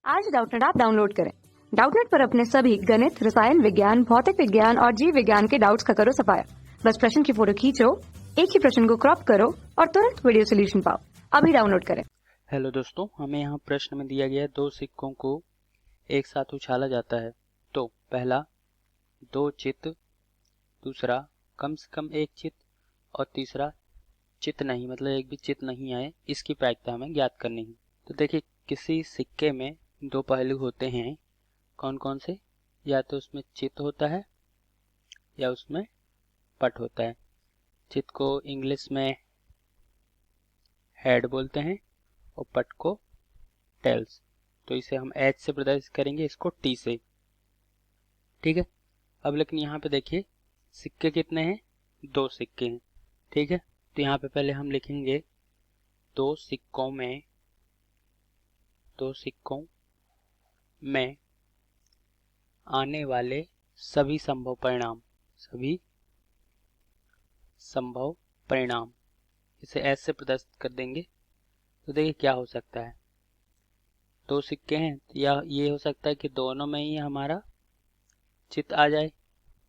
आज Doubtnut app download करें। Doubtnut पर अपने सभी गणित, रसायन विज्ञान, भौतिक विज्ञान और जीव विज्ञान के डाउट्स का करो सफाया। बस प्रश्न की फोटो खींचो, एक ही प्रश्न को क्रॉप करो और तुरंत वीडियो सोल्यूशन पाओ। अभी डाउनलोड करें। हेलो दोस्तों, हमें यहाँ प्रश्न में दिया गया है दो सिक्कों को एक साथ उछाला जाता है तो पहला दो चित, दूसरा कम से कम एक चित और तीसरा चित नहीं, मतलब एक भी चित नहीं आए, इसकी प्रायिकता हमें ज्ञात करनी है। तो देखिए, किसी सिक्के में दो पहलू होते हैं, कौन कौन से? या तो उसमें चित होता है या उसमें पट होता है। चित को इंग्लिश में हेड बोलते हैं और पट को टेल्स। तो इसे हम एच से प्रदर्शित करेंगे, इसको टी से। ठीक है। अब लेकिन यहाँ पे देखिए सिक्के कितने हैं? दो सिक्के हैं। ठीक है। तो यहाँ पे पहले हम लिखेंगे दो सिक्कों में आने वाले सभी संभव परिणाम, इसे एस से प्रदर्शित कर देंगे। तो देखिए क्या हो सकता है, दो सिक्के हैं या ये हो सकता है कि दोनों में ही हमारा चित आ जाए।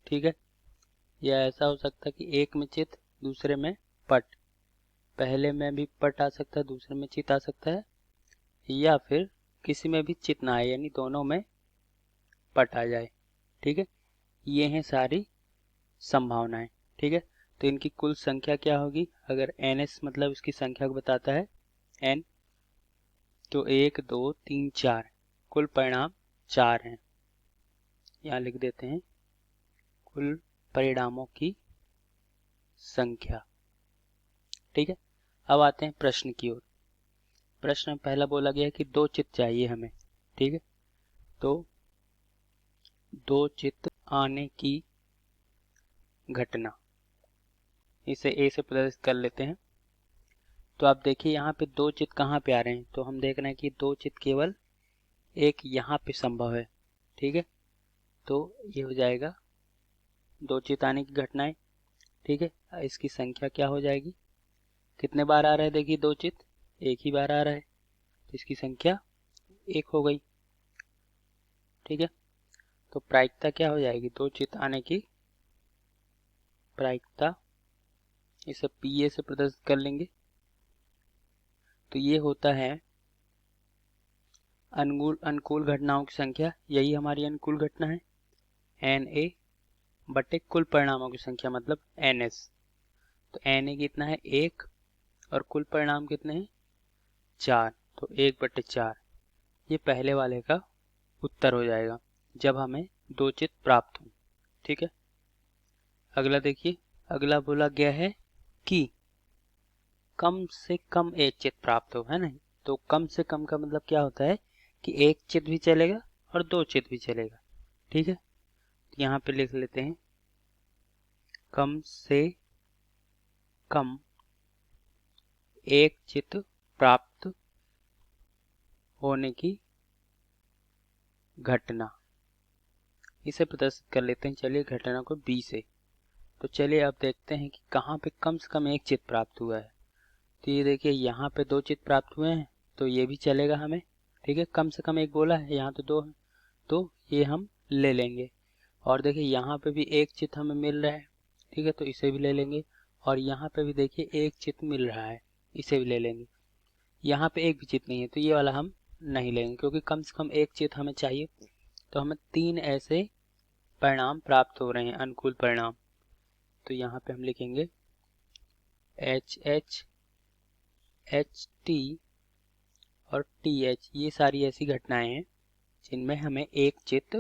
ठीक है। या ऐसा हो सकता है कि एक में चित, दूसरे में पट, पहले में भी पट आ सकता है, दूसरे में चित आ सकता है, या फिर किसी में भी चित ना आए, यानी दोनों में पट आ जाए। ठीक है। ये हैं सारी संभावनाएं। ठीक है। तो इनकी कुल संख्या क्या होगी? अगर NS मतलब इसकी संख्या को बताता है N, तो 1 2 3 4, कुल परिणाम 4 हैं। यहाँ लिख देते हैं कुल परिणामों की संख्या। ठीक है। अब आते हैं प्रश्न की ओर। प्रश्न में पहला बोला गया है कि दो चित चाहिए हमें। ठीक है। तो दो चित आने की घटना, इसे ए से प्रदर्शित कर लेते हैं। तो आप देखिए यहाँ पे दो चित कहाँ पे आ रहे हैं, तो हम देख रहे हैं कि दो चित केवल एक यहाँ पे संभव है। ठीक है। तो ये हो जाएगा दो चित आने की घटनाएं। ठीक है। इसकी संख्या क्या हो जाएगी? कितने बार आ रहा है? देखिए दो चित एक ही बार आ रहा है, तो इसकी संख्या एक हो गई। ठीक है। तो प्रायिकता क्या हो जाएगी? दो चित आने की प्रायिकता, इसे PA से प्रदर्शित कर लेंगे। तो ये होता है अनुकूल घटनाओं की संख्या, यही हमारी अनुकूल घटना है, NA बटे कुल परिणामों की संख्या मतलब NS। तो NA कितना है? 1, और कुल परिणाम कितने हैं? 4, तो 1 बटे 4। ये पहले वाले का उत्तर हो जाएगा जब हमें दो चित प्राप्त हो। ठीक है। अगला देखिए, अगला बोला गया है कि कम से कम एक चित प्राप्त हो, है ना? तो कम से कम का मतलब क्या होता है कि एक चित भी चलेगा और दो चित भी चलेगा। ठीक है। तो यहाँ पे लिख लेते हैं कम से कम एक चित प्राप्त होने की घटना, इसे प्रदर्शित कर लेते हैं। चलिए घटना को B से। तो चलिए अब देखते हैं कि कहाँ पे कम से कम एक चित प्राप्त हुआ है। तो ये देखिए यहाँ पे दो चित प्राप्त हुए हैं, तो ये भी चलेगा हमें। ठीक है। कम से कम एक बोला है, यहाँ तो दो है, तो ये हम ले लेंगे। और देखिए यहाँ पे भी एक चित हमें मिल रहा है। ठीक है। तो इसे भी ले लेंगे। और यहाँ पे भी देखिए एक चित मिल रहा है, इसे भी ले लेंगे। यहाँ पे एक भी चित नहीं है, तो ये वाला हम नहीं लेंगे, क्योंकि कम से कम एक चित हमें चाहिए। तो हमें 3 ऐसे परिणाम प्राप्त हो रहे हैं, अनुकूल परिणाम। तो यहाँ पे हम लिखेंगे HH, HT और TH, ये सारी ऐसी घटनाएं हैं जिनमें हमें एक चित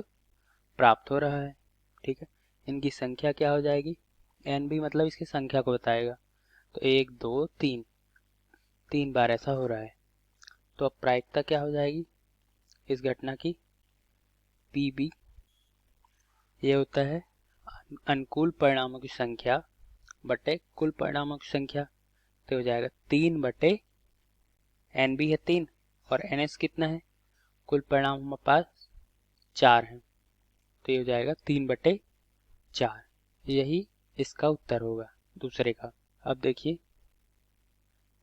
प्राप्त हो रहा है। ठीक है। इनकी संख्या क्या हो जाएगी? NB मतलब इसकी संख्या को बताएगा। तो 1 2 3, 3 बार ऐसा हो रहा है। तो अब प्रायिकता क्या हो जाएगी इस घटना की? PB, ये होता है अनुकूल परिणामों की संख्या बटे कुल परिणामों की संख्या। तो हो जाएगा 3 बटे NB है 3 और NS कितना है? कुल परिणाम हमारे पास 4 है, तो ये हो जाएगा 3 बटे 4। यही इसका उत्तर होगा दूसरे का। अब देखिए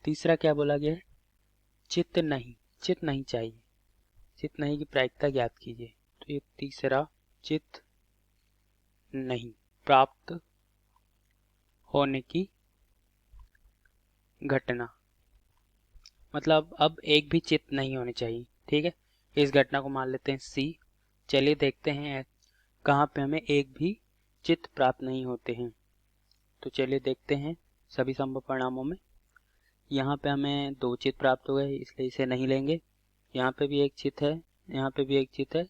तीसरा क्या बोला गया है? चित नहीं चाहिए। चित नहीं की प्रायिकता ज्ञात कीजिए। तो ये तीसरा, चित नहीं प्राप्त होने की घटना, मतलब अब एक भी चित नहीं होनी चाहिए। ठीक है, इस घटना को मान लेते हैं सी। चलिए देखते हैं कहाँ पे हमें एक भी चित प्राप्त नहीं होते हैं। तो चलिए देखते हैं सभी संभव परिणामों में। यहाँ पे हमें 2 चित प्राप्त हो गए, इसलिए इसे नहीं लेंगे। यहाँ पे भी एक चित है, यहाँ पे भी एक चित है,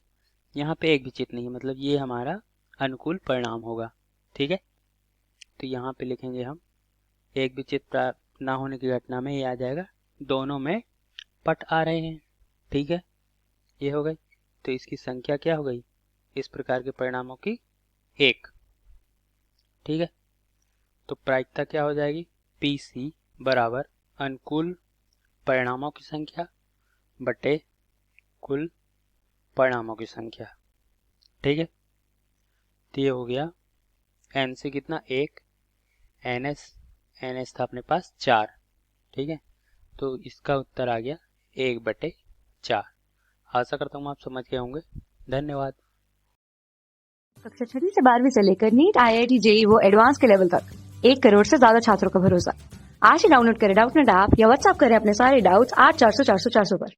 यहाँ पे एक भी चित नहीं है, मतलब ये हमारा अनुकूल परिणाम होगा। ठीक है, तो यहाँ पे लिखेंगे हम एक भी चित प्राप्त ना होने की घटना में ये आ जाएगा दोनों में पट आ रहे हैं। ठीक है, ये हो गई। तो इसकी संख्या क्या हो गई इस प्रकार के परिणामों की? 1। ठीक है, तो प्रायिकता क्या हो जाएगी? PC बराबर अनुकूल परिणामों की संख्या बटे कुल परिणामों की संख्या। ठीक है, तो ये हो गया n से कितना? 1, ns था अपने पास 4। ठीक है, तो इसका उत्तर आ गया 1/4। आशा करता हूँ आप समझ गए होंगे। धन्यवाद। कक्षा 6वीं से 12वीं से लेकर नीट, IIT, JEE वो एडवांस के लेवल तक 1 करोड़ से ज्यादा छात्रों का भरोसा। आज ही डाउनलोड करें डाउटनेट ऐप या व्हाट्सएप करें अपने सारे डाउट्स 8400 400 400 पर।